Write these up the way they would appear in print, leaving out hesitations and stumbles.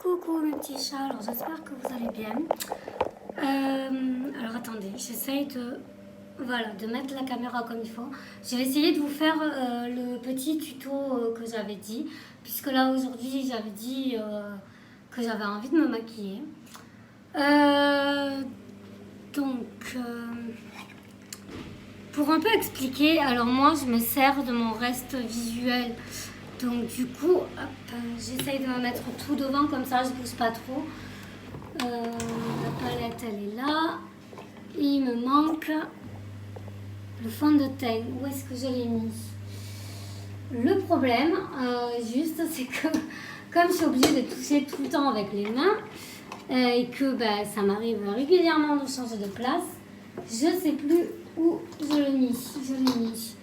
Coucou mes petits chats, alors j'espère que vous allez bien. Alors attendez, j'essaye de mettre la caméra comme il faut. Je vais essayer de vous faire le petit tuto que j'avais dit, puisque là aujourd'hui j'avais dit que j'avais envie de me maquiller. Pour un peu expliquer, alors moi je me sers de mon reste visuel. Donc du coup, j'essaye de me mettre tout devant, comme ça je ne bouge pas trop. La palette elle est là. Il me manque le fond de teint. Où est-ce que je l'ai mis? Le problème, c'est que comme je suis obligée de toucher tout le temps avec les mains, et que ça m'arrive régulièrement de changer de place, je ne sais plus où je l'ai mis.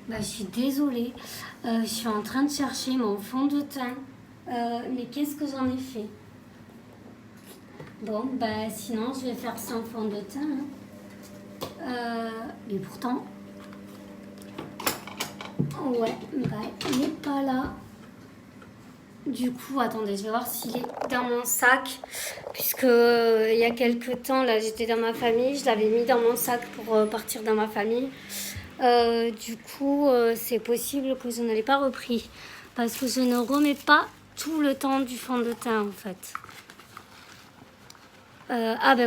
Je suis désolée, je suis en train de chercher mon fond de teint, mais qu'est-ce que j'en ai fait? Bon, sinon je vais faire sans fond de teint, mais pourtant, ouais, il n'est pas là. Du coup, attendez, je vais voir s'il est dans mon sac, puisque il y a quelques temps, là, j'étais dans ma famille, je l'avais mis dans mon sac pour partir dans ma famille. Du coup, c'est possible que je ne l'ai pas repris, parce que je ne remets pas tout le temps du fond de teint, en fait.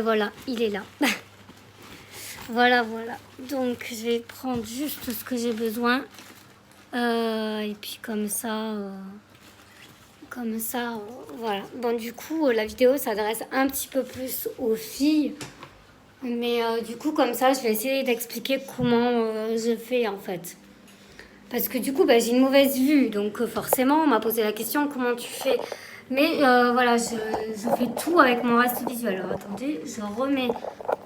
Voilà, il est là. Voilà. Donc, je vais prendre juste ce que j'ai besoin. Et puis, comme ça, voilà. Bon, du coup, la vidéo s'adresse un petit peu plus aux filles. Mais du coup, comme ça, je vais essayer d'expliquer comment je fais, en fait. Parce que du coup, j'ai une mauvaise vue. Donc, forcément, on m'a posé la question, comment tu fais? Mais voilà, je fais tout avec mon reste visuel. Alors, attendez, je remets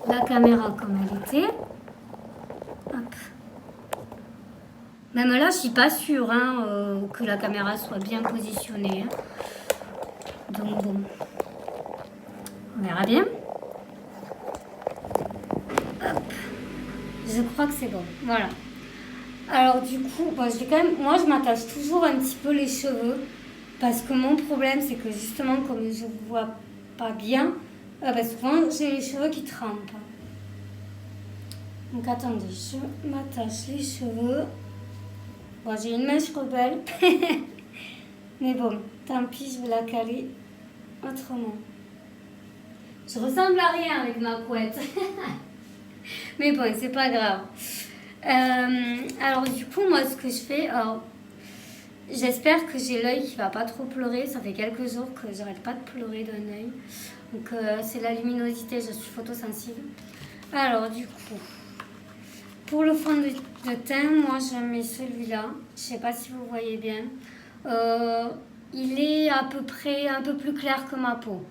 la caméra comme elle était. Hop. Même là, je suis pas sûre que la caméra soit bien positionnée. Donc, bon. On verra bien. Hop. Je crois que c'est bon. Voilà. Alors du coup, moi je m'attache toujours un petit peu les cheveux, parce que mon problème c'est que justement comme je ne vois pas bien, souvent j'ai les cheveux qui trempent. Donc attendez, je m'attache les cheveux. Bon, j'ai une mèche rebelle, mais bon, tant pis, je vais la caler autrement. Je ressemble à rien avec ma couette, mais bon, c'est pas grave. Alors du coup, moi ce que je fais, j'espère que j'ai l'œil qui va pas trop pleurer. Ça fait quelques jours que j'arrête pas de pleurer d'un œil. Donc c'est la luminosité, je suis photosensible. Alors du coup, pour le fond de teint, moi je mets celui-là. Je sais pas si vous voyez bien. Il est à peu près un peu plus clair que ma peau.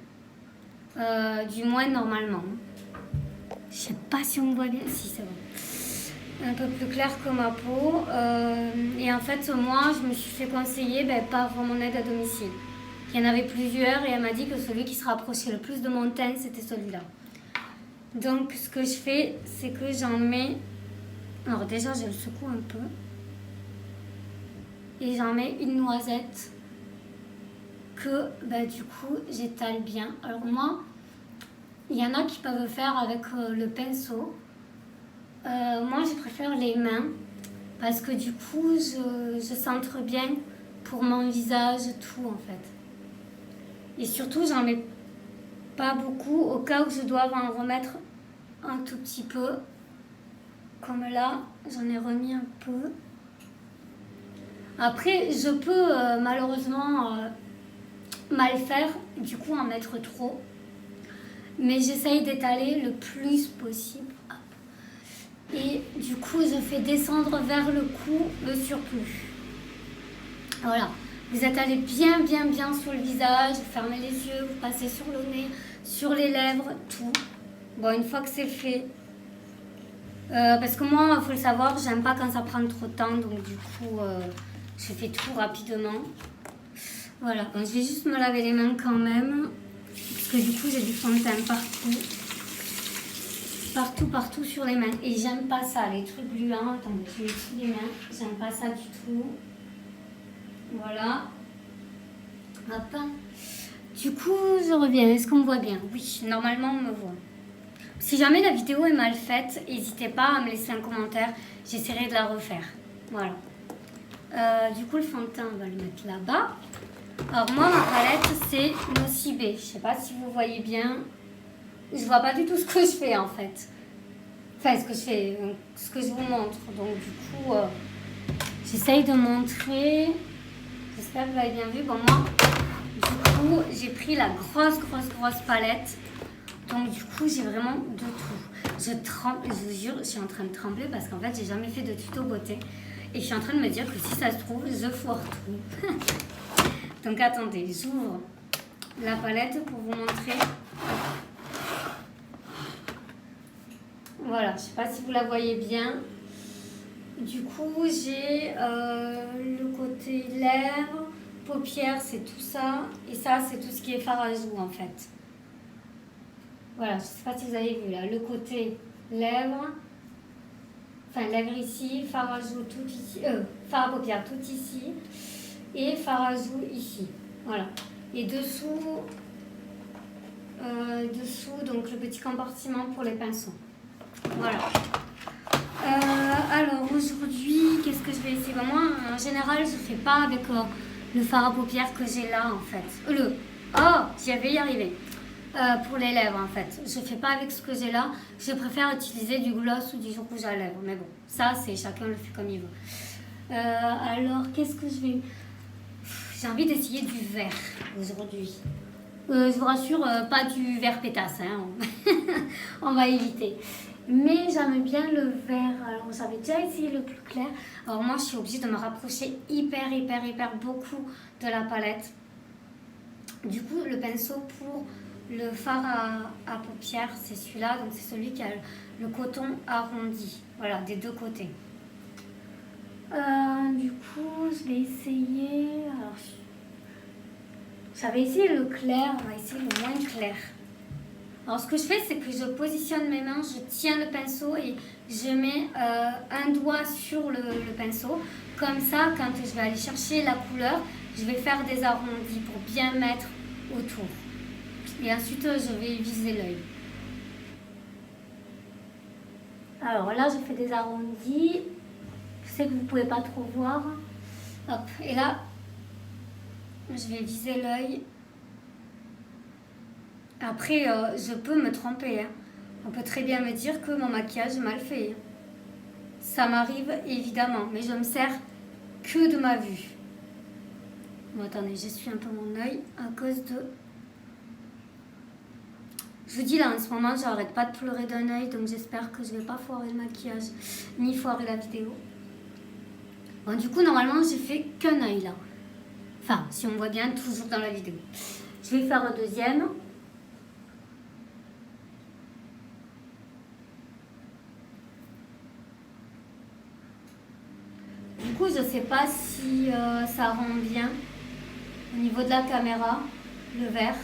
Du moins normalement. Je sais pas si on me voit bien. Si, c'est bon. Un peu plus clair que ma peau. Et en fait, moi, je me suis fait conseiller par mon aide à domicile. Il y en avait plusieurs et elle m'a dit que celui qui se rapprochait le plus de mon teint, c'était celui-là. Donc, ce que je fais, c'est que j'en mets... Alors déjà, je le secoue un peu. Et j'en mets une noisette que, du coup, j'étale bien. Alors moi, il y en a qui peuvent faire avec le pinceau. Moi, je préfère les mains parce que du coup, je centre bien pour mon visage, tout en fait. Et surtout, j'en mets pas beaucoup au cas où je dois en remettre un tout petit peu. Comme là, j'en ai remis un peu. Après, je peux malheureusement mal faire, du coup en mettre trop. Mais j'essaye d'étaler le plus possible. Et du coup, je fais descendre vers le cou le surplus. Voilà. Vous étalez bien sur le visage, vous fermez les yeux, vous passez sur le nez, sur les lèvres, tout. Bon, une fois que c'est fait, parce que moi, il faut le savoir, j'aime pas quand ça prend trop de temps, donc du coup, je fais tout rapidement. Voilà. Bon, je vais juste me laver les mains quand même, parce que du coup, j'ai du fond de teint partout sur les mains. Et j'aime pas ça, les trucs gluants. Attendez, je mets sous les mains. J'aime pas ça du tout. Voilà. Voilà. Hop. Du coup, je reviens. Est-ce qu'on me voit bien? Oui, normalement, on me voit. Si jamais la vidéo est mal faite, n'hésitez pas à me laisser un commentaire. J'essaierai de la refaire. Voilà. Du coup, le fond de teint, on va le mettre là-bas. Alors, moi, ma palette, c'est Nocibé. Je ne sais pas si vous voyez bien. Je vois pas du tout ce que je fais, en fait. Enfin, ce que je fais, ce que je vous montre. Donc, du coup, j'essaye de montrer. J'espère que vous l'avez bien vu. Bon, moi, du coup, j'ai pris la grosse palette. Donc du coup, j'ai vraiment de tout. Je tremble, je vous jure, je suis en train de trembler parce qu'en fait, j'ai jamais fait de tuto beauté. Et je suis en train de me dire que si ça se trouve, je foire tout. Donc attendez, j'ouvre la palette pour vous montrer. Voilà, je sais pas si vous la voyez bien. Du coup, j'ai le côté lèvres, paupières, c'est tout ça. Et ça, c'est tout ce qui est fard à joues en fait. Voilà, je ne sais pas si vous avez vu là, le côté lèvres, enfin lèvres ici, fard à joues tout ici, fard à paupières tout ici, et fard à joues ici. Voilà. Et dessous, donc le petit compartiment pour les pinceaux. Voilà. Alors aujourd'hui, qu'est-ce que je vais essayer? Moi, en général, je ne fais pas avec le fard à paupières que j'ai là en fait. J'y avais y arrivé. Pour les lèvres en fait. Je ne fais pas avec ce que j'ai là. Je préfère utiliser du gloss ou du rouge à lèvres. Mais bon, ça c'est chacun le fait comme il veut. Alors qu'est-ce que je vais... J'ai envie d'essayer du vert aujourd'hui. Je vous rassure, pas du vert pétasse. Hein. On va éviter. Mais j'aime bien le vert. Alors j'avais déjà essayé le plus clair. Alors moi je suis obligée de me rapprocher hyper beaucoup de la palette. Du coup le pinceau pour... Le fard à paupières, c'est celui-là, donc c'est celui qui a le coton arrondi, voilà, des deux côtés. Du coup, je vais essayer. Alors, j'avais essayé le clair, on va essayer le moins clair. Alors, ce que je fais, c'est que je positionne mes mains, je tiens le pinceau et je mets un doigt sur le pinceau. Comme ça, quand je vais aller chercher la couleur, je vais faire des arrondis pour bien mettre autour. Et ensuite, je vais viser l'œil. Alors là, je fais des arrondis. Je sais que vous ne pouvez pas trop voir. Hop. Et là, je vais viser l'œil. Après, je peux me tromper. Hein. On peut très bien me dire que mon maquillage est mal fait. Hein. Ça m'arrive évidemment, mais je me sers que de ma vue. Bon, attendez, j'essuie un peu mon œil à cause de... Je vous dis là, en ce moment, j'arrête pas de pleurer d'un œil, donc j'espère que je vais pas foirer le maquillage, ni foirer la vidéo. Bon, du coup, normalement, j'ai fait qu'un œil là. Enfin, si on voit bien, toujours dans la vidéo. Je vais faire un deuxième. Du coup, je sais pas si ça rend bien au niveau de la caméra, le vert.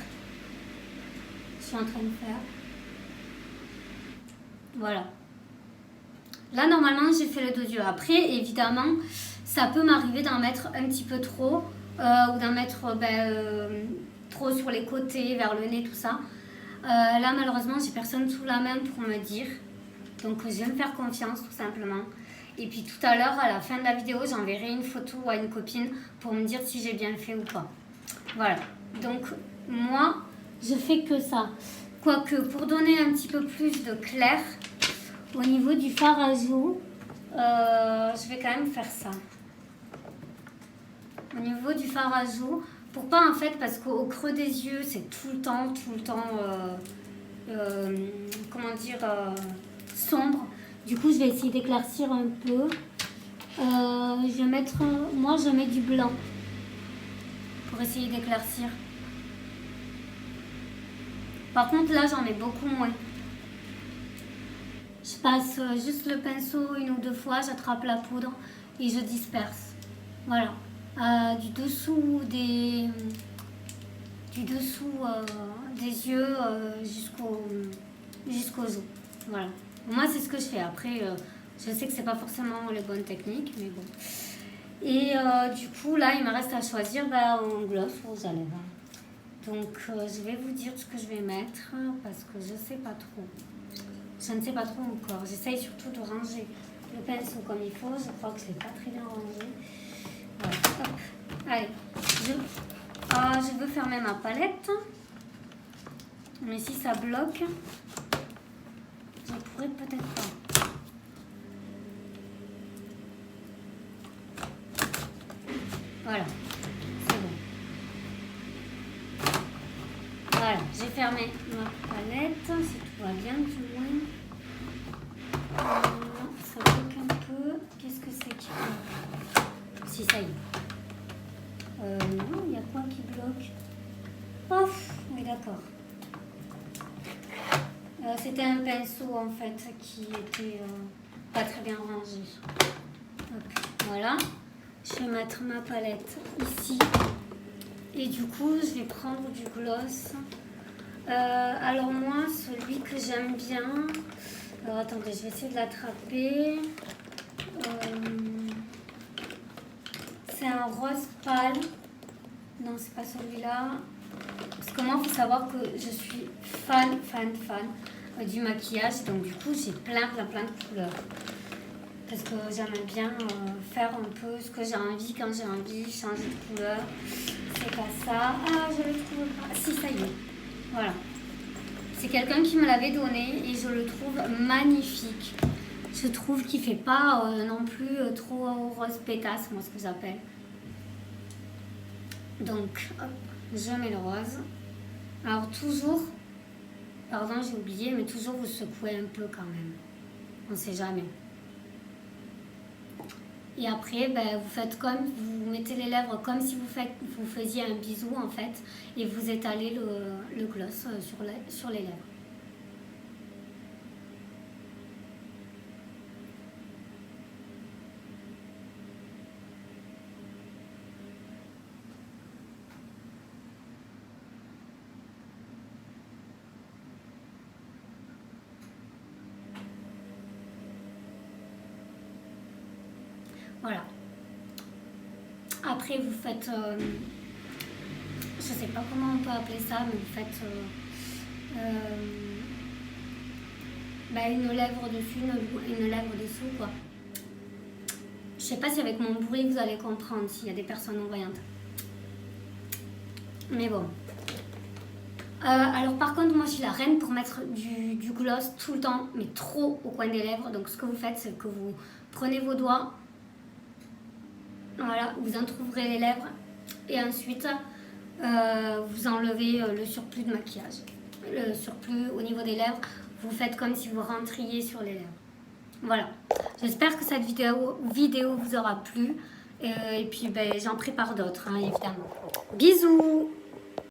Je suis en train de faire. Voilà. Là, normalement, j'ai fait les deux yeux. Après, évidemment, ça peut m'arriver d'en mettre un petit peu trop ou d'en mettre trop sur les côtés, vers le nez, tout ça. Là, malheureusement, j'ai personne sous la main pour me dire. Donc, je vais me faire confiance, tout simplement. Et puis, tout à l'heure, à la fin de la vidéo, j'enverrai une photo à une copine pour me dire si j'ai bien fait ou pas. Voilà. Donc, moi... Je fais que ça. Quoique, pour donner un petit peu plus de clair, au niveau du fard à joues, je vais quand même faire ça. Au niveau du fard à joues, pour pas en fait, parce qu'au creux des yeux, c'est tout le temps, comment dire, sombre. Du coup, je vais essayer d'éclaircir un peu. Je vais mettre, moi, je mets du blanc pour essayer d'éclaircir. Par contre, là, j'en ai beaucoup moins. Je passe juste le pinceau une ou deux fois, j'attrape la poudre et je disperse. Voilà. Du dessous des yeux jusqu'aux os. Voilà. Moi, c'est ce que je fais. Après, je sais que c'est pas forcément les bonnes techniques, mais bon. Et du coup, là, il me reste à choisir un gloss rouge à lèvres. Donc, je vais vous dire ce que je vais mettre parce que je ne sais pas trop. Je ne sais pas trop encore. J'essaye surtout de ranger le pinceau comme il faut. Je crois que je ne l'ai pas très bien rangé. Voilà. Hop. Allez. Je veux fermer ma palette. Mais si ça bloque, je pourrais peut-être pas. Voilà. C'est bon. Voilà. J'ai fermé ma palette. Si tout va bien, du moins. Ça bloque un peu. Qu'est-ce que c'est qui bloque? Si, ça y est. Non, il y a quoi qui bloque? Oh, oui, d'accord. C'était un pinceau en fait qui était pas très bien rangé. Hop, voilà. Je vais mettre ma palette ici. Et du coup, je vais prendre du gloss. Alors moi, celui que j'aime bien... Alors attendez, je vais essayer de l'attraper. C'est un rose pâle. Non, c'est pas celui-là. Parce que moi, il faut savoir que je suis fan du maquillage. Donc du coup, j'ai plein de couleurs. Parce que j'aime bien faire un peu ce que j'ai envie quand j'ai envie, changer de couleur. C'est pas ça. Ah, je le trouve pas. Si, ça y est. Voilà. C'est quelqu'un qui me l'avait donné et je le trouve magnifique. Je trouve qu'il fait pas non plus trop rose pétasse, moi, ce que j'appelle. Donc, hop, je mets le rose. Alors, toujours, pardon, j'ai oublié, mais toujours vous secouez un peu quand même. On ne sait jamais. Et après, vous faites comme, vous mettez les lèvres comme si vous faisiez un bisou en fait, et vous étalez le gloss sur les lèvres. Voilà. Après, vous faites, je sais pas comment on peut appeler ça, mais vous faites une lèvre dessus, une lèvre dessous, quoi. Je sais pas si avec mon bruit vous allez comprendre s'il y a des personnes non-voyantes. Mais bon. Alors par contre, moi je suis la reine pour mettre du gloss tout le temps, mais trop au coin des lèvres. Donc ce que vous faites, c'est que vous prenez vos doigts. Voilà, vous entrouvrez les lèvres et ensuite vous enlevez le surplus de maquillage. Le surplus au niveau des lèvres, vous faites comme si vous rentriez sur les lèvres. Voilà, j'espère que cette vidéo vous aura plu et puis j'en prépare d'autres, hein, évidemment. Bisous!